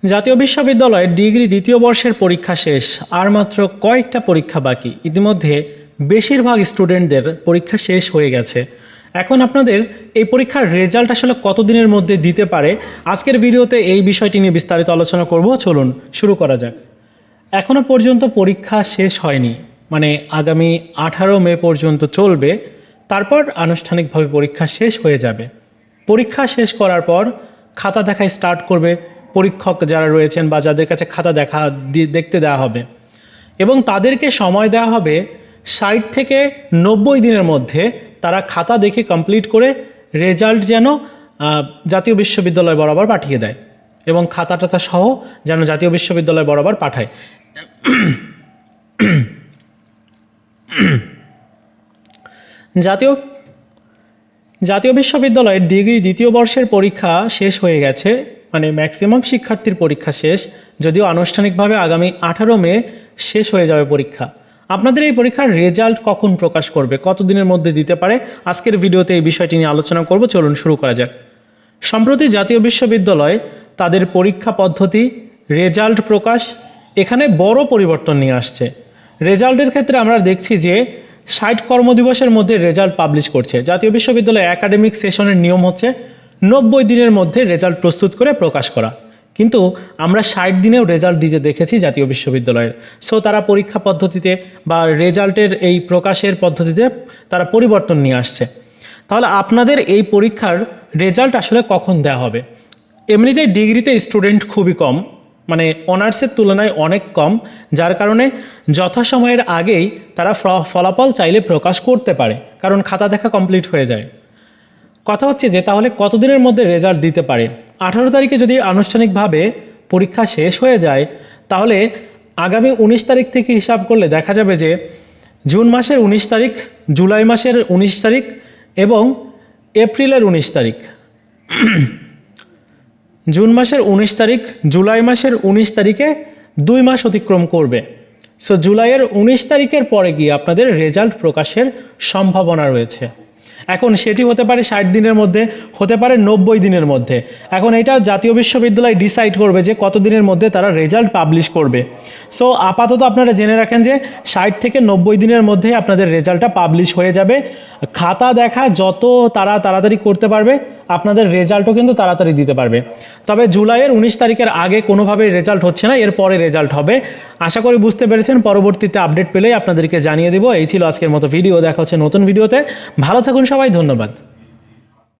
জাতীয় বিশ্ববিদ্যালয়ের ডিগ্রি দ্বিতীয় বর্ষের পরীক্ষা শেষ, আর মাত্র কয়েকটা পরীক্ষা বাকি। ইতিমধ্যে বেশিরভাগ স্টুডেন্টদের পরীক্ষা শেষ হয়ে গেছে। এখন আপনাদের এই পরীক্ষার রেজাল্ট আসলে কতদিনের মধ্যে দিতে পারে, আজকের ভিডিওতে এই বিষয়টি নিয়ে বিস্তারিত আলোচনা করব। চলুন শুরু করা যাক। এখনও পর্যন্ত পরীক্ষা শেষ হয়নি, মানে আগামী 18 মে পর্যন্ত চলবে, তারপর আনুষ্ঠানিকভাবে পরীক্ষা শেষ হয়ে যাবে। পরীক্ষা শেষ করার পর খাতা দেখা স্টার্ট করবে পরীক্ষক যারা রয়েছেন বা যাদের কাছে খাতা দেখতে দেওয়া হবে, এবং তাদেরকে সময় দেওয়া হবে 60 থেকে 90 দিনের মধ্যে তারা খাতা দেখে কমপ্লিট করে রেজাল্ট যেন জাতীয় বিশ্ববিদ্যালয় বরাবর পাঠিয়ে দেয়, এবং খাতা টাতা সহ যেন জাতীয় বিশ্ববিদ্যালয় বরাবর পাঠায়। জাতীয় বিশ্ববিদ্যালয়ের ডিগ্রি দ্বিতীয় বর্ষের পরীক্ষা শেষ হয়ে গেছে, মানে ম্যাক্সিমাম শিক্ষার্থীর পরীক্ষা শেষ, যদিও আনুষ্ঠানিকভাবে আগামী 18 মে শেষ হয়ে যাবে পরীক্ষা। আপনাদের এই পরীক্ষার রেজাল্ট কখন প্রকাশ করবে, কতদিনের মধ্যে দিতে পারে, আজকের ভিডিওতে এই বিষয়টি নিয়ে আলোচনা করব। চলুন শুরু করা যাক। সম্প্রতি জাতীয় বিশ্ববিদ্যালয় তাদের পরীক্ষা পদ্ধতি, রেজাল্ট প্রকাশ, এখানে বড় পরিবর্তন নিয়ে আসছে। রেজাল্টের ক্ষেত্রে আমরা দেখছি যে 60 কর্মদিবসের মধ্যে রেজাল্ট পাবলিশ করছে। জাতীয় বিশ্ববিদ্যালয় একাডেমিক সেশনের নিয়ম হচ্ছে 90 দিনের মধ্যে রেজাল্ট প্রস্তুত করে প্রকাশ করা, কিন্তু আমরা 60 দিনেও রেজাল্ট দিতে দেখেছি জাতীয় বিশ্ববিদ্যালয়ের। সো তারা পরীক্ষা পদ্ধতিতে বা রেজাল্টের এই প্রকাশের পদ্ধতিতে তারা পরিবর্তন নিয়ে আসছে। তাহলে আপনাদের এই পরীক্ষার রেজাল্ট আসলে কখন দেওয়া হবে? এমনিতেই ডিগ্রিতে স্টুডেন্ট খুবই কম, মানে অনার্সের তুলনায় অনেক কম, যার কারণে যথাসময়ের আগেই তারা ফলাফল চাইলে প্রকাশ করতে পারে, কারণ খাতা দেখা কমপ্লিট হয়ে যায়। কথা হচ্ছে যে তাহলে কতদিনের মধ্যে রেজাল্ট দিতে পারে? 18 তারিখে যদি আনুষ্ঠানিকভাবে পরীক্ষা শেষ হয়ে যায়, তাহলে আগামী 19 তারিখ থেকে হিসাব করলে দেখা যাবে যে জুন মাসের 19 তারিখ, জুলাই মাসের 19 তারিখ এবং এপ্রিলের 19 তারিখ, জুন মাসের 19 তারিখ, জুলাই মাসের 19 তারিখে 2 মাস অতিক্রম করবে। সো জুলাইয়ের 19 তারিখের পরে গিয়ে আপনাদের রেজাল্ট প্রকাশের সম্ভাবনা রয়েছে। এখন সেটি হতে পারে 60 দিনের মধ্যে, হতে পারে 90 দিনের মধ্যে। এখন এটা জাতীয় বিশ্ববিদ্যালয় ডিসাইড করবে যে কত দিনের মধ্যে তারা রেজাল্ট পাবলিশ করবে। সো আপাতত আপনারা জেনে রাখেন যে 60 থেকে 90 দিনের মধ্যে আপনাদের রেজাল্টটা পাবলিশ হয়ে যাবে। খাতা দেখা যত তাড়াতাড়ি করতে পারবে, আপনাদের রেজাল্টও কিন্তু তাড়াতাড়ি দিতে পারবে। তবে জুলাইয়ের 19 তারিখের আগে কোনোভাবেই রেজাল্ট হচ্ছে না, এর পরে রেজাল্ট হবে। আশা করি বুঝতে পেরেছেন। পরবর্তীতে আপডেট পেলেই আপনাদেরকে জানিয়ে দেবো। এই ছিল আজকের মতো ভিডিও, দেখা হচ্ছে নতুন ভিডিওতে। ভালো থাকুন সবাই, ধন্যবাদ।